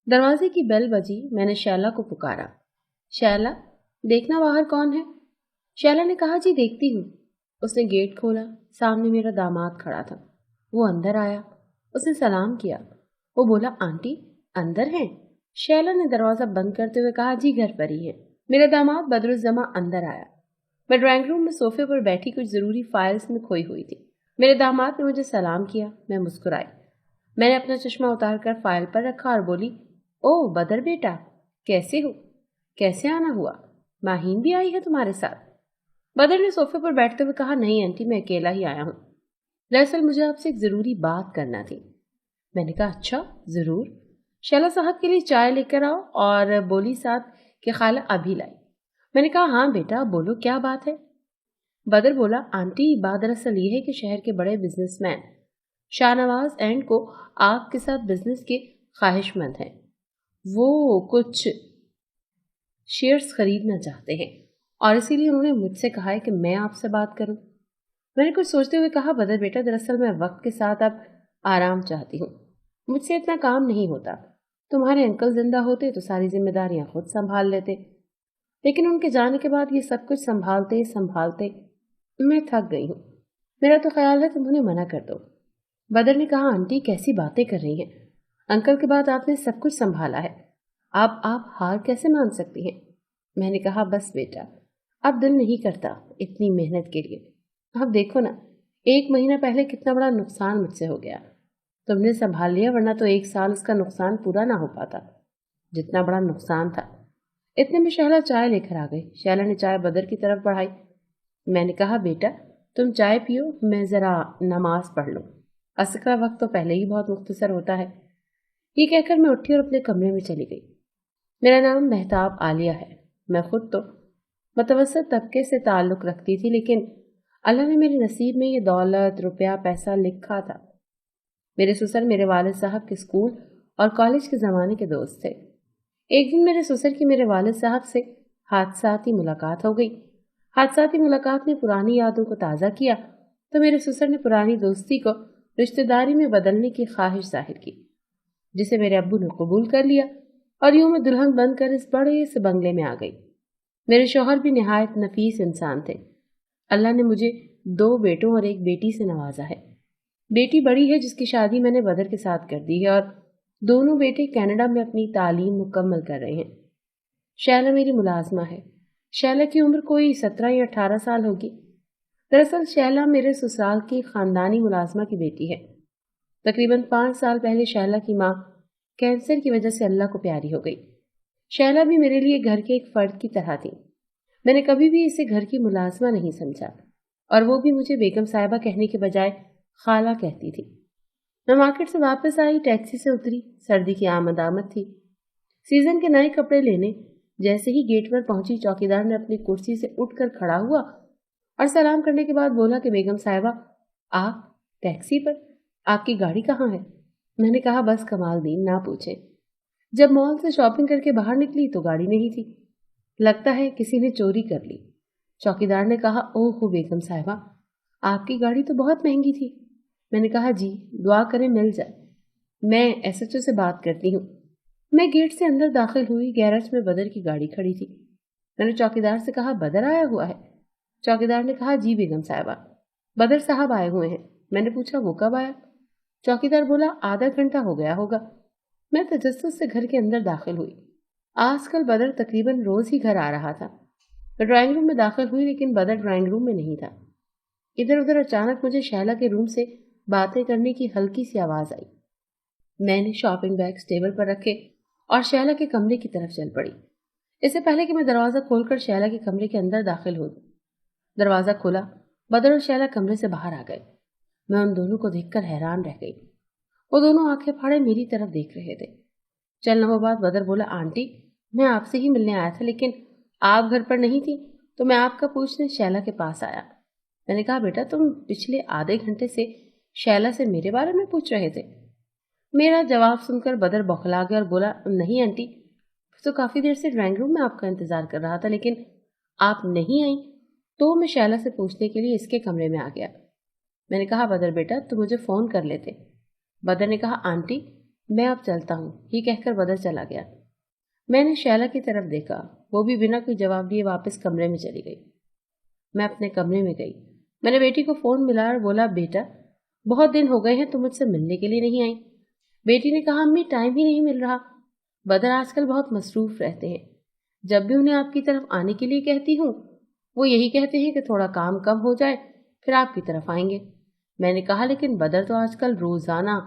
दरवाजे की बेल बजी। मैंने शैला को पुकारा। शैला, देखना बाहर कौन है। शैला ने कहा, जी देखती हूँ। उसने गेट खोला। सामने मेरा दामाद खड़ा था। वो अंदर आया। उसने सलाम किया। वो बोला, आंटी अंदर हैं? शैला ने दरवाजा बंद करते हुए कहा, जी घर पर ही है। मेरा दामाद बदरुज्जमा अंदर आया। मैं ड्राइंग रूम में सोफे पर बैठी कुछ जरूरी फाइल्स में खोई हुई थी। मेरे दामाद ने मुझे सलाम किया। मैं मुस्कुराई। मैंने अपना चश्मा उतारकर फाइल पर रखा और बोली, ओ बदर बेटा, कैसे हो? कैसे आना हुआ? माहीन भी आई है तुम्हारे साथ? बदर ने सोफे पर बैठते हुए कहा, नहीं आंटी, मैं अकेला ही आया हूँ। दरअसल मुझे आपसे एक जरूरी बात करना थी। मैंने कहा, अच्छा जरूर। शैला साहब के लिए चाय लेकर आओ और बोली साथ कि खाला अभी लाई। मैंने कहा, हाँ बेटा बोलो, क्या बात है? बदर बोला, आंटी बात दरअसल ये है कि शहर के बड़े बिजनेसमैन शाहनवाज एंड को आपके साथ बिजनेस के ख्वाहिशमंद हैं। वो कुछ शेयर्स खरीदना चाहते हैं और इसीलिए उन्होंने मुझसे कहा है कि मैं आपसे बात करूं। मैंने कुछ सोचते हुए कहा, बदर बेटा दरअसल मैं वक्त के साथ अब आराम चाहती हूँ। मुझसे इतना काम नहीं होता। तुम्हारे अंकल जिंदा होते तो सारी जिम्मेदारियां खुद संभाल लेते, लेकिन उनके जाने के बाद ये सब कुछ संभालते संभालते मैं थक गई हूँ। मेरा तो ख्याल है तुम उन्हें मना कर दो। बदर ने कहा, आंटी कैसी बातें कर रही हैं? अंकल के बाद आपने सब कुछ संभाला है। आप हार कैसे मान सकती हैं? मैंने कहा, बस बेटा अब दिल नहीं करता इतनी मेहनत के लिए। अब देखो ना, 1 महीना पहले कितना बड़ा नुकसान मुझसे हो गया। तुमने संभाल लिया, वरना तो 1 साल उसका नुकसान पूरा ना हो पाता जितना बड़ा नुकसान था। इतने में शैला चाय लेकर आ गई। शैला ने चाय बदर की तरफ बढ़ाई। मैंने कहा, बेटा तुम चाय पियो, मैं जरा नमाज पढ़ लूं। असर का वक्त तो पहले ही बहुत मुख्तसर होता है। ये कहकर मैं उठी और अपने कमरे में चली गई। मेरा नाम मेहताब आलिया है। मैं खुद तो मतवसत तबके से ताल्लुक रखती थी, लेकिन अल्लाह ने मेरे नसीब में ये दौलत रुपया पैसा लिखा था। मेरे ससुर मेरे वालिद साहब के स्कूल और कॉलेज के ज़माने के दोस्त थे। एक दिन मेरे ससुर की मेरे वालिद साहब से हादसाती मुलाकात हो गई। हादसाती मुलाकात ने पुरानी यादों को ताज़ा किया तो मेरे ससुर ने पुरानी दोस्ती को रिश्तेदारी में बदलने की ख्वाहिश जाहिर की, जिसे मेरे अब्बू ने कबूल कर लिया और यूं मैं दुल्हन बनकर इस बड़े से बंगले में आ गई। मेरे शौहर भी निहायत नफीस इंसान थे। अल्लाह ने मुझे 2 बेटों और 1 बेटी से नवाजा है। बेटी बड़ी है जिसकी शादी मैंने बदर के साथ कर दी है और दोनों बेटे कनाडा में अपनी तालीम मुकम्मल कर रहे हैं। शैला मेरी मुलाजमा है। शैला की उम्र कोई 17 या 18 साल होगी। दरअसल शैला मेरे ससुराल की खानदानी मुलाजमा की बेटी है। तकरीबन 5 साल पहले शैला की माँ कैंसर की वजह से अल्लाह को प्यारी हो गई। शैला भी मेरे लिए घर के एक फर्द की तरह थी। मैंने कभी भी इसे घर की मुलाजमा नहीं समझा और वो भी मुझे बेगम साहिबा कहने के बजाय खाला कहती थी। मैं मार्केट से वापस आई, टैक्सी से उतरी। सर्दी की आमद थी। सीजन के नए कपड़े लेने जैसे ही गेट पर पहुंची, चौकीदार ने अपनी कुर्सी से उठकर खड़ा हुआ और सलाम करने के बाद बोला कि बेगम साहिबा, आप टैक्सी पर? आपकी गाड़ी कहाँ है? मैंने कहा, बस कमालदीन, ना पूछे। जब मॉल से शॉपिंग करके बाहर निकली तो गाड़ी नहीं थी। लगता है किसी ने चोरी कर ली। चौकीदार ने कहा, ओहो बेगम साहिबा, आपकी गाड़ी तो बहुत महंगी थी। मैंने कहा, जी दुआ करें मिल जाए। मैं एसएचओ से बात करती हूँ। मैं गेट से अंदर दाखिल हुई। गैरेज में बदर की गाड़ी खड़ी थी। मैंने चौकीदार से कहा, बदर आया हुआ है? चौकीदार ने कहा, जी बेगम साहिबा, बदर साहब आए हुए हैं। मैंने पूछा, वो कब आया? चौकीदार बोला, आधा घंटा हो गया होगा। मैं तजस्सुस से घर के अंदर दाखिल हुई। आजकल बदर तकरीबन रोज ही घर आ रहा था। मैं ड्राइंग रूम में दाखिल हुई, लेकिन बदर ड्राइंग रूम में नहीं था। इधर उधर अचानक मुझे शैला के रूम से बातें करने की हल्की सी आवाज आई। मैंने शॉपिंग बैग्स टेबल पर रखे और शैला के कमरे की तरफ चल पड़ी। इससे पहले कि मैं दरवाजा खोलकर शैला के कमरे के अंदर दाखिल हो, दरवाजा खोला। बदर और शैला कमरे से बाहर आ गए। मैं उन दोनों को देखकर हैरान रह गई। वो दोनों आंखें फाड़े मेरी तरफ देख रहे थे। चल लम्हों बाद बदर बोला, आंटी मैं आपसे ही मिलने आया था, लेकिन आप घर पर नहीं थी तो मैं आपका पूछने शैला के पास आया। मैंने कहा, बेटा तुम पिछले आधे घंटे से शैला से मेरे बारे में पूछ रहे थे? मेरा जवाब सुनकर बदर बौखला गया और बोला, नहीं आंटी, तो काफी देर से ड्राइंग रूम में आपका इंतजार कर रहा था, लेकिन आप नहीं आई तो मैं शैला से पूछने के लिए इसके कमरे में आ गया। मैंने कहा, बदर बेटा तो मुझे फोन कर लेते। बदर ने कहा, आंटी میں اب چلتا ہوں، یہ کہہ کر بدر چلا گیا۔ میں نے شیلا کی طرف دیکھا، وہ بھی بنا کوئی جواب دیے واپس کمرے میں چلی گئی۔ میں اپنے کمرے میں گئی، میں نے بیٹی کو فون ملایا اور بولا، بیٹا بہت دن ہو گئے ہیں، تم مجھ سے ملنے کے لیے نہیں آئی۔ بیٹی نے کہا، امی ٹائم ہی نہیں مل رہا، بدر آج کل بہت مصروف رہتے ہیں، جب بھی انہیں آپ کی طرف آنے کے لیے کہتی ہوں وہ یہی کہتے ہیں کہ تھوڑا کام کم ہو جائے پھر آپ کی طرف آئیں گے۔ میں نے کہا، لیکن بدر تو آج کل روزانہ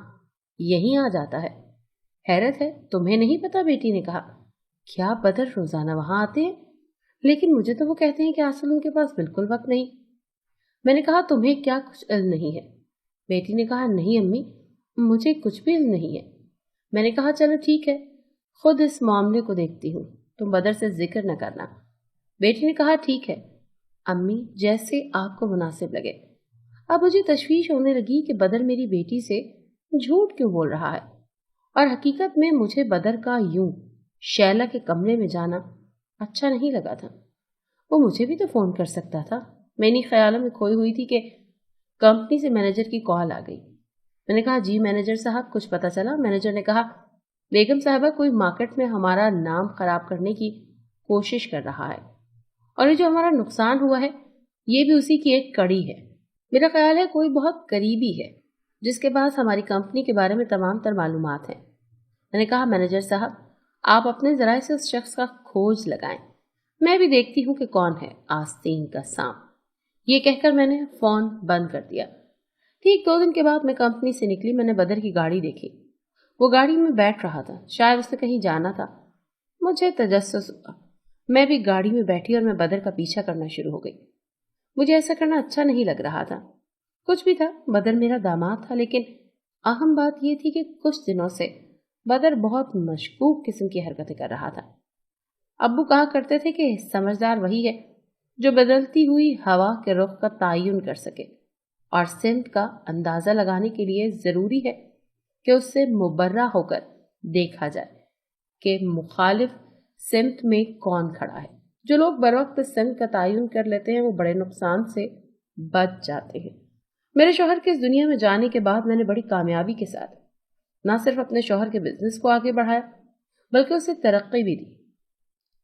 یہیں آ جاتا ہے۔ حیرت ہے، تمہیں نہیں پتا؟ بیٹی نے کہا، کیا بدر روزانہ وہاں آتے ہیں؟ لیکن مجھے تو وہ کہتے ہیں کہ آج ان کے پاس بالکل وقت نہیں۔ میں نے کہا، تمہیں کیا کچھ علم نہیں ہے؟ بیٹی نے کہا، نہیں امی، مجھے کچھ بھی علم نہیں ہے۔ میں نے کہا، چلو ٹھیک ہے، خود اس معاملے کو دیکھتی ہوں، تم بدر سے ذکر نہ کرنا۔ بیٹی نے کہا، ٹھیک ہے امی، جیسے آپ کو مناسب لگے۔ اب مجھے تشویش ہونے لگی کہ بدر میری بیٹی سے جھوٹ کیوں بول رہا ہے، اور حقیقت میں مجھے بدر کا یوں شیلا کے کمرے میں جانا اچھا نہیں لگا تھا۔ وہ مجھے بھی تو فون کر سکتا تھا۔ میں انہی خیالوں میں کھوئی ہوئی تھی کہ کمپنی سے مینیجر کی کال آ گئی۔ میں نے کہا، جی مینیجر صاحب، کچھ پتہ چلا؟ مینیجر نے کہا، بیگم صاحبہ کوئی مارکیٹ میں ہمارا نام خراب کرنے کی کوشش کر رہا ہے، اور یہ جو ہمارا نقصان ہوا ہے یہ بھی اسی کی ایک کڑی ہے۔ میرا خیال ہے کوئی بہت قریبی ہے جس کے پاس ہماری کمپنی کے بارے میں تمام تر معلومات ہیں۔ میں نے کہا، مینیجر صاحب آپ اپنے ذرائع سے اس شخص کا کھوج لگائیں، میں بھی دیکھتی ہوں کہ کون ہے آستین کا سانپ۔ یہ کہہ کر میں نے فون بند کر دیا۔ ٹھیک 2 دن کے بعد میں کمپنی سے نکلی، میں نے بدر کی گاڑی دیکھی، وہ گاڑی میں بیٹھ رہا تھا، شاید اس نے کہیں جانا تھا۔ مجھے تجسس ہوا، میں بھی گاڑی میں بیٹھی اور میں بدر کا پیچھا کرنا شروع ہو گئی۔ مجھے ایسا کرنا اچھا نہیں لگ رہا تھا، کچھ بھی تھا، بدر میرا داماد تھا، لیکن اہم بات یہ تھی کہ کچھ دنوں سے بدر بہت مشکوک قسم کی حرکتیں کر رہا تھا۔ ابو کہا کرتے تھے کہ سمجھدار وہی ہے جو بدلتی ہوئی ہوا کے رخ کا تعین کر سکے، اور سمت کا اندازہ لگانے کے لیے ضروری ہے کہ اس سے مبرہ ہو کر دیکھا جائے کہ مخالف سمت میں کون کھڑا ہے۔ جو لوگ بروقت سمت کا تعین کر لیتے ہیں وہ بڑے نقصان سے بچ جاتے ہیں۔ میرے شوہر کے اس دنیا میں جانے کے بعد میں نے بڑی کامیابی کے ساتھ نہ صرف اپنے شوہر کے بزنس کو آگے بڑھایا بلکہ اسے ترقی بھی دی۔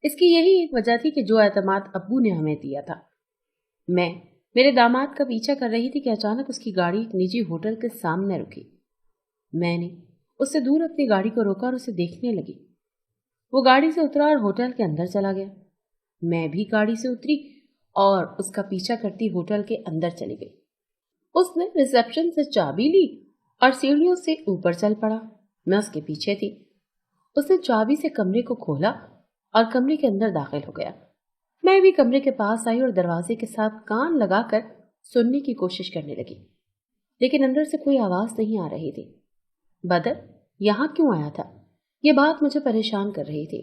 اس کی یہی ایک وجہ تھی کہ جو اعتماد ابو نے ہمیں دیا تھا۔ میں میرے داماد کا پیچھا کر رہی تھی کہ اچانک اس کی گاڑی ایک نجی ہوٹل کے سامنے رکی۔ میں نے اس سے دور اپنی گاڑی کو روکا اور اسے دیکھنے لگی۔ وہ گاڑی سے اترا اور ہوٹل کے اندر چلا گیا۔ میں بھی گاڑی سے اتری اور اس کا پیچھا کرتی ہوٹل کے اندر چلی گئی۔ اس نے ریسیپشن سے چابی لی اور سیڑھیوں سے اوپر چل پڑا۔ میں اس کے پیچھے تھی۔ اس نے چابی سے کمرے کو کھولا اور کمرے کے اندر داخل ہو گیا۔ میں بھی کمرے کے پاس آئی اور دروازے کے ساتھ کان لگا کر سننے کی کوشش کرنے لگی، لیکن اندر سے کوئی آواز نہیں آ رہی تھی۔ بدر یہاں کیوں آیا تھا؟ یہ بات مجھے پریشان کر رہی تھی۔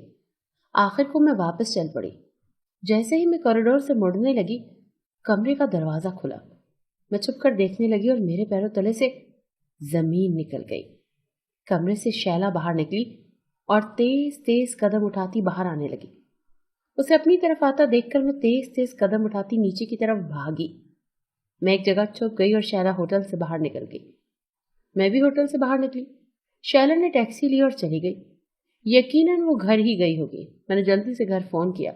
آخر کو میں واپس چل پڑی۔ جیسے ہی میں کوریڈور سے مڑنے لگی، کمرے کا دروازہ کھلا۔ میں چھپ کر دیکھنے لگی اور میرے پیروں تلے سے زمین نکل گئی۔ کمرے سے شیلا باہر نکلی اور تیز تیز قدم اٹھاتی باہر آنے لگی۔ اسے اپنی طرف آتا دیکھ کر میں تیز تیز قدم اٹھاتی نیچے کی طرف بھاگی۔ میں ایک جگہ چھپ گئی اور شیلا ہوٹل سے باہر نکل گئی۔ میں بھی ہوٹل سے باہر نکلی۔ شیلا نے ٹیکسی لی اور چلی گئی۔ یقیناً وہ گھر ہی گئی ہوگی۔ میں نے جلدی سے گھر فون کیا،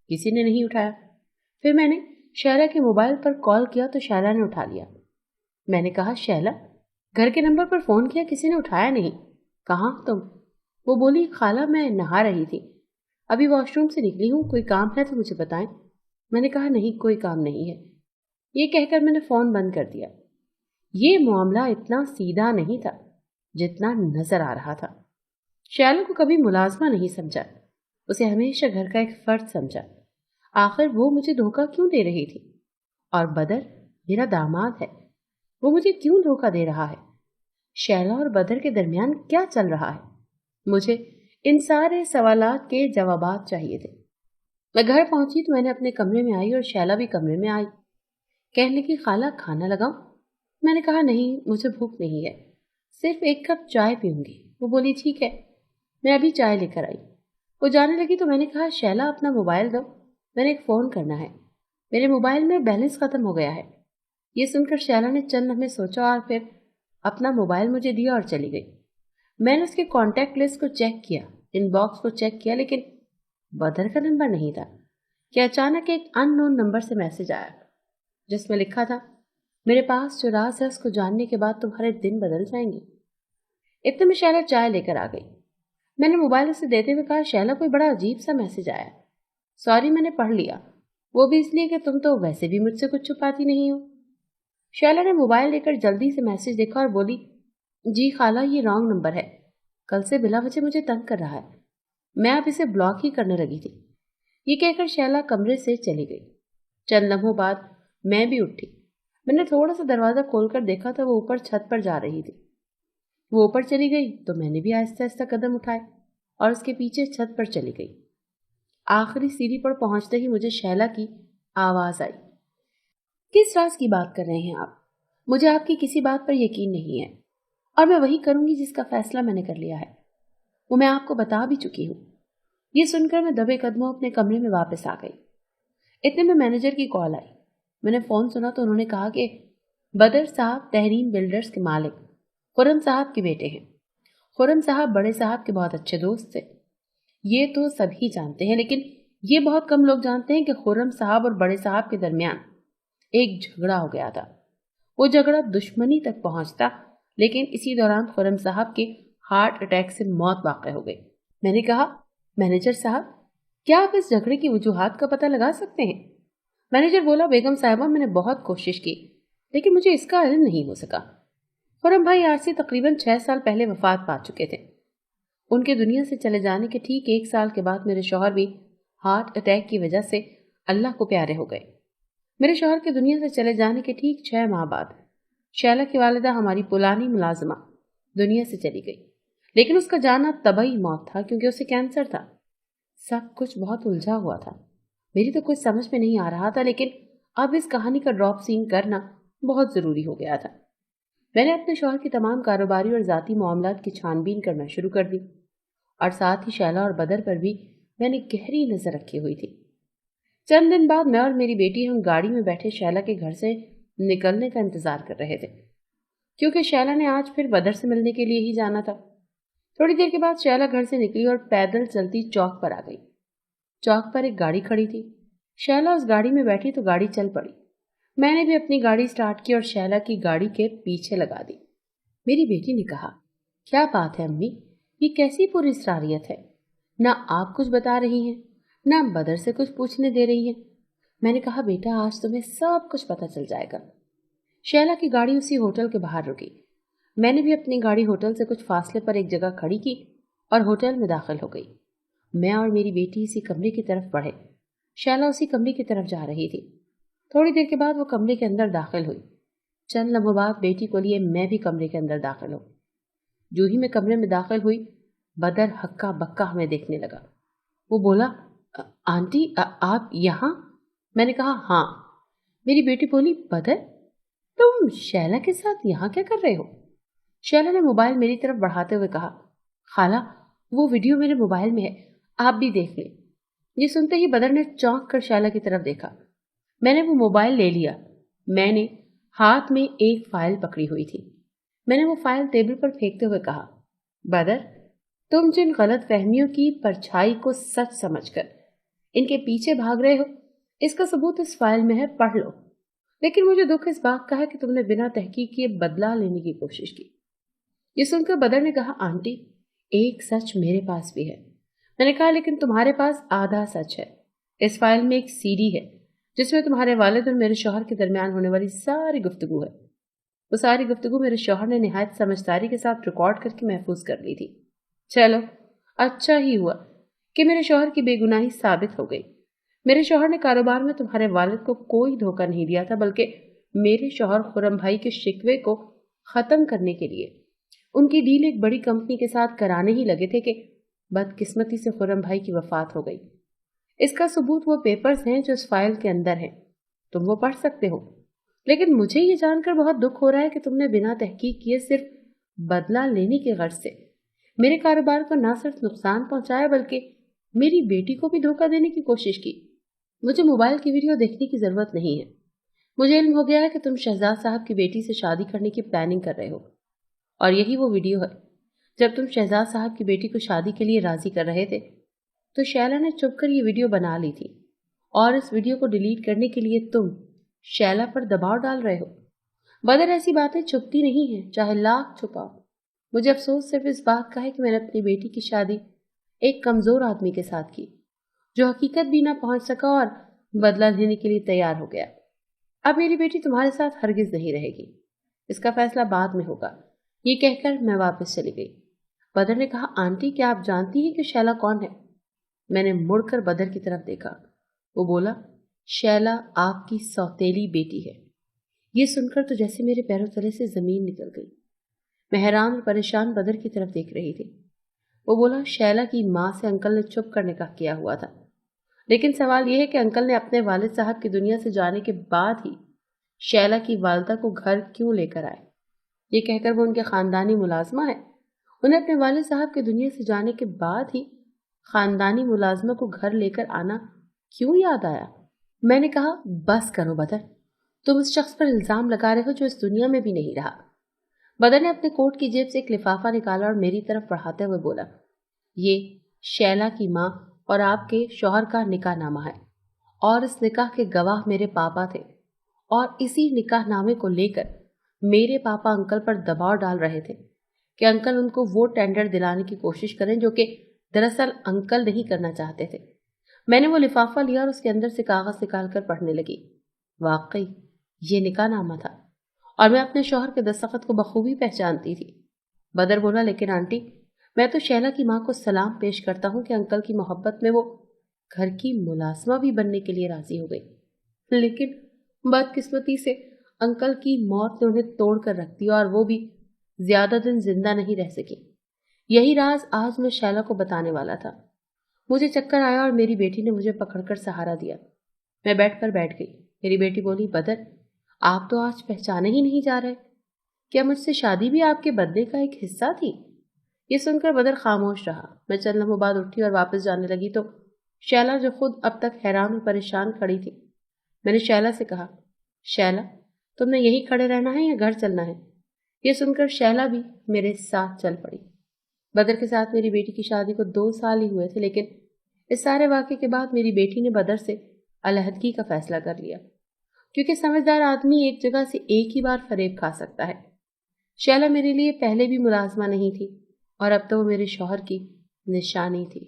کسی نے نہیں اٹھایا۔ پھر میں نے شیلا کے موبائل پر کال کیا تو شیلا نے اٹھا لیا۔ میں نے کہا، شیلا گھر کے نمبر پر فون کیا، کسی نے اٹھایا نہیں، کہاں تم؟ وہ بولی، خالہ میں نہا رہی تھی، ابھی واش روم سے نکلی ہوں، کوئی کام ہے تو مجھے بتائیں۔ میں نے کہا، نہیں کوئی کام نہیں ہے۔ یہ کہہ کر میں نے فون بند کر دیا۔ یہ معاملہ اتنا سیدھا نہیں تھا جتنا نظر آ رہا تھا۔ شیلا کو کبھی ملازمہ نہیں سمجھا، اسے ہمیشہ گھر کا ایک فرد سمجھا۔ آخر وہ مجھے دھوکہ کیوں دے رہی تھی؟ اور بدر میرا داماد ہے، وہ مجھے کیوں دھوکہ دے رہا ہے؟ شیلا اور بدر کے درمیان کیا چل رہا ہے؟ مجھے ان سارے سوالات کے جوابات چاہیے تھے۔ میں گھر پہنچی تو میں نے اپنے کمرے میں آئی اور شیلا بھی کمرے میں آئی۔ کہنے لگی، خالہ کھانا لگاؤں؟ میں نے کہا، نہیں مجھے بھوک نہیں ہے، صرف ایک کپ چائے پیوں گی۔ وہ بولی، ٹھیک ہے، میں ابھی چائے لے کر آئی۔ وہ جانے لگی تو میں نے کہا، شیلا اپنا موبائل دو، میں نے ایک فون کرنا ہے، میرے موبائل میں بیلنس ختم ہو گیا ہے۔ یہ سن کر شیلا نے چند لمحے سوچا اور پھر اپنا موبائل مجھے دیا اور چلی گئی۔ मैंने उसके कॉन्टैक्ट लिस्ट को चेक किया, इनबॉक्स को चेक किया, लेकिन बदर का नंबर नहीं था कि अचानक एक अननोन नंबर से मैसेज आया जिसमें लिखा था, मेरे पास जो राज है उसको जानने के बाद तुम्हारे दिन बदल जाएंगे। इतने में शैला चाय लेकर आ गई। मैंने मोबाइल उसे देते हुए कहा, शैला कोई बड़ा अजीब सा मैसेज आया। सॉरी, मैंने पढ़ लिया, वो भी इसलिए कि तुम तो वैसे भी मुझसे कुछ छुपाती नहीं हो। शैला ने मोबाइल लेकर जल्दी से मैसेज देखा और बोली, जी खाला, ये रॉन्ग नंबर है, कल से बिला वजह मुझे तंग कर रहा है, मैं अब इसे ब्लॉक ही करने लगी थी। ये कहकर शैला कमरे से चली गई। चंद लम्हों बाद मैं भी उठी। मैंने थोड़ा सा दरवाजा खोलकर देखा तो वो ऊपर छत पर जा रही थी। वो ऊपर चली गई तो मैंने भी आहिस्ता आहिस्ता कदम उठाए और उसके पीछे छत पर चली गई। आखिरी सीढ़ी पर पहुंचते ही मुझे शैला की आवाज आई, किस राज की बात कर रहे हैं आप? मुझे आपकी किसी बात पर यकीन नहीं है और मैं वही करूंगी जिसका फैसला मैंने कर लिया है, वो मैं आपको बता भी चुकी हूँ। ये सुनकर मैं दबे कदमों अपने कमरे में वापस आ गई। इतने में मैनेजर की कॉल आई। मैंने फोन सुना तो उन्होंने कहा कि बदर साहब तहरीम बिल्डर्स के मालिक खुर्रम साहब के बेटे हैं। खुर्रम साहब बड़े साहब के बहुत अच्छे दोस्त थे। ये तो सभी जानते हैं, लेकिन ये बहुत कम लोग जानते हैं कि खुर्रम साहब और बड़े साहब के दरमियान एक झगड़ा हो गया था। वो झगड़ा दुश्मनी तक पहुंचता, लेकिन इसी दौरान खुर्रम साहब के हार्ट अटैक से मौत वाक़ हो गई। मैंने कहा, मैनेजर साहब, क्या आप इस झगड़े की वजूहात का पता लगा सकते हैं? मैनेजर बोला, बेगम साहिबा, मैंने बहुत कोशिश की, लेकिन मुझे इसका इल्म नहीं हो सका। खुर्रम भाई आज से तकरीबन 6 साल पहले वफात पा चुके थे। उनके दुनिया से चले जाने के ठीक 1 साल के बाद मेरे शौहर भी हार्ट अटैक की वजह से अल्लाह को प्यारे हो गए। मेरे शौहर के दुनिया से चले जाने के ठीक 6 माह बाद शैला की वालिदा, हमारी पुरानी मुलाजिमा, दुनिया से चली गई, लेकिन उसका जाना तबई मौत था क्योंकि उसे कैंसर था। सब कुछ बहुत उलझा हुआ था, मेरी तो कुछ समझ में नहीं आ रहा था, लेकिन अब इस कहानी का ड्रॉप सीन करना बहुत जरूरी हो गया था। मैंने अपने शौहर की तमाम कारोबारी और जाती मामलात की छानबीन करना शुरू कर दी और साथ ही शैला और बदर पर भी मैंने गहरी नजर रखी हुई थी। चंद दिन बाद मैं और मेरी बेटी हम गाड़ी में बैठे शैला के घर से निकलने का इंतजार कर रहे थे, क्योंकि शैला ने आज फिर बदर से मिलने के लिए ही जाना था। थोड़ी देर के बाद शैला घर से निकली और पैदल चलती चौक पर आ गई। चौक पर एक गाड़ी खड़ी थी। शैला उस गाड़ी में बैठी तो गाड़ी चल पड़ी। मैंने भी अपनी गाड़ी स्टार्ट की और शैला की गाड़ी के पीछे लगा दी। मेरी बेटी ने कहा, क्या बात है अम्मी, ये कैसी पूरी इसरारियत है? ना आप कुछ बता रही हैं, ना बदर से कुछ पूछने दे रही हैं। मैंने कहा, बेटा आज तुम्हें सब कुछ पता चल जाएगा। शैला की गाड़ी उसी होटल के बाहर रुकी। मैंने भी अपनी गाड़ी होटल से कुछ फासले पर एक जगह खड़ी की और होटल में दाखिल हो गई। मैं और मेरी बेटी इसी कमरे की तरफ बढ़े। शैला उसी कमरे की तरफ जा रही थी। थोड़ी देर के बाद वो कमरे के अंदर दाखिल हुई। चंद लम्हों बाद बेटी को लिए मैं भी कमरे के अंदर दाखिल हूँ। जो ही मैं कमरे में दाखिल हुई, बदर हक्का बक्का हमें देखने लगा। वो बोला, आंटी आप यहाँ? मैंने कहा, हाँ। मेरी बेटी बोली, बदर तुम शैला के साथ यहाँ क्या कर रहे हो? शैला ने मोबाइल मेरी तरफ बढ़ाते हुए कहा, खाला वो वीडियो मेरे मोबाइल में है, आप भी देख लें। ये सुनते ही बदर ने चौंक कर शैला की तरफ देखा। मैंने वो मोबाइल ले लिया। मैंने हाथ में एक फाइल पकड़ी हुई थी। मैंने वो फाइल टेबल पर फेंकते हुए कहा, बदर तुम जिन गलत फहमियों की परछाई को सच समझकर इनके पीछे भाग रहे हो, इसका सबूत इस फाइल में है, पढ़ लो। लेकिन मुझे दुख इस बात का है कि तुमने बिना तहकीक किए बदला लेने की कोशिश की। ये सुनकर बदर ने कहा, आंटी एक सच मेरे पास भी है। मैंने कहा, लेकिन तुम्हारे पास आधा सच है। इस फाइल में एक सीडी है जिसमें तुम्हारे वालिद और मेरे शौहर के दरमियान होने वाली सारी गुफ्तगू है। वो सारी गुफ्तगू मेरे शौहर ने निहायत समझदारी के साथ रिकॉर्ड करके महफूज कर ली थी। चलो अच्छा ही हुआ कि मेरे शौहर की बेगुनाही साबित हो गई। मेरे शौहर ने कारोबार में तुम्हारे वालिद को कोई धोखा नहीं दिया था, बल्कि मेरे शौहर खुर्रम भाई के शिकवे को खत्म करने के लिए उनकी डील एक बड़ी कंपनी के साथ कराने ही लगे थे कि बदकिस्मती से खुर्रम भाई की वफात हो गई। इसका सबूत वो पेपर्स हैं जो इस फाइल के अंदर हैं, तुम वो पढ़ सकते हो। लेकिन मुझे ये जानकर बहुत दुख हो रहा है कि तुमने बिना तहकीक किए सिर्फ बदला लेने की गर्ज से मेरे कारोबार को न सिर्फ नुकसान पहुंचाया, बल्कि मेरी बेटी को भी धोखा देने की कोशिश की। मुझे मोबाइल की वीडियो देखने की जरूरत नहीं है। मुझे इल्म हो गया है कि तुम शहजाद साहब की बेटी से शादी करने की प्लानिंग कर रहे हो, और यही वो वीडियो है جب تم شہزاد صاحب کی بیٹی کو شادی کے لیے راضی کر رہے تھے تو شیلا نے چھپ کر یہ ویڈیو بنا لی تھی، اور اس ویڈیو کو ڈیلیٹ کرنے کے لیے تم شیلا پر دباؤ ڈال رہے ہو۔ بدر، ایسی باتیں چھپتی نہیں ہیں، چاہے لاکھ چھپاؤ۔ مجھے افسوس صرف اس بات کا ہے کہ میں نے اپنی بیٹی کی شادی ایک کمزور آدمی کے ساتھ کی، جو حقیقت بھی نہ پہنچ سکا اور بدلہ لینے کے لیے تیار ہو گیا۔ اب میری بیٹی تمہارے ساتھ ہرگز نہیں رہے گی، اس کا فیصلہ بعد میں ہوگا۔ یہ کہہ کر میں واپس چلی گئی۔ بدر نے کہا، آنٹی کیا آپ جانتی ہیں کہ شیلا کون ہے؟ میں نے مڑ کر بدر کی طرف دیکھا۔ وہ بولا، شیلا آپ کی سوتیلی بیٹی ہے۔ یہ سن کر تو جیسے میرے پیروں تلے سے زمین نکل گئی۔ میں حیران اور پریشان بدر کی طرف دیکھ رہی تھی۔ وہ بولا، شیلا کی ماں سے انکل نے چھپ کر نکاح کیا ہوا تھا، لیکن سوال یہ ہے کہ انکل نے اپنے والد صاحب کی دنیا سے جانے کے بعد ہی شیلا کی والدہ کو گھر کیوں لے کر آئے؟ یہ کہہ کر وہ ان کے خاندانی ملازمہ ہے۔ انہیں اپنے والد صاحب کی دنیا سے جانے کے بعد ہی خاندانی ملازمہ کو گھر لے کر آنا کیوں یاد آیا؟ میں نے کہا، بس کرو بدر، تم اس شخص پر الزام لگا رہے ہو جو اس دنیا میں بھی نہیں رہا۔ بدر نے اپنے کوٹ کی جیب سے ایک لفافہ نکالا اور میری طرف بڑھاتے ہوئے بولا، یہ شیلا کی ماں اور آپ کے شوہر کا نکاح نامہ ہے، اور اس نکاح کے گواہ میرے پاپا تھے، اور اسی نکاح نامے کو لے کر میرے پاپا انکل پر دباؤ ڈال رہے تھے کہ انکل ان کو وہ ٹینڈر دلانے کی کوشش کریں جو کہ دراصل انکل نہیں کرنا چاہتے تھے۔ میں نے وہ لفافہ لیا اور اس کے اندر سے کاغذ نکال کر پڑھنے لگی۔ واقعی یہ نکاح نامہ تھا، اور میں اپنے شوہر کے دستخط کو بخوبی پہچانتی تھی۔ بدر بولا، لیکن آنٹی، میں تو شیلا کی ماں کو سلام پیش کرتا ہوں کہ انکل کی محبت میں وہ گھر کی ملازمہ بھی بننے کے لیے راضی ہو گئی، لیکن بدقسمتی سے انکل کی موت نے انہیں توڑ کر رکھ دیا اور وہ بھی زیادہ دن زندہ نہیں رہ سکی۔ یہی راز آج میں شیلا کو بتانے والا تھا۔ مجھے چکر آیا اور میری بیٹی نے مجھے پکڑ کر سہارا دیا۔ میں بیٹھ گئی۔ میری بیٹی بولی، بدر، آپ تو آج پہچانے ہی نہیں جا رہے، کیا مجھ سے شادی بھی آپ کے بدلے کا ایک حصہ تھی؟ یہ سن کر بدر خاموش رہا۔ میں چند لمحوں بعد اٹھی اور واپس جانے لگی تو شیلا، جو خود اب تک حیران اور پریشان کھڑی تھی، میں نے شیلا سے کہا، شیلا، تم نے یہیں کھڑے رہنا ہے یا گھر چلنا ہے؟ یہ سن کر شیلا بھی میرے ساتھ چل پڑی۔ بدر کے ساتھ میری بیٹی کی شادی کو 2 سال ہی ہوئے تھے، لیکن اس سارے واقعے کے بعد میری بیٹی نے بدر سے علیحدگی کا فیصلہ کر لیا، کیونکہ سمجھدار آدمی ایک جگہ سے ایک ہی بار فریب کھا سکتا ہے۔ شیلا میرے لیے پہلے بھی ملازمہ نہیں تھی، اور اب تو وہ میرے شوہر کی نشانی تھی۔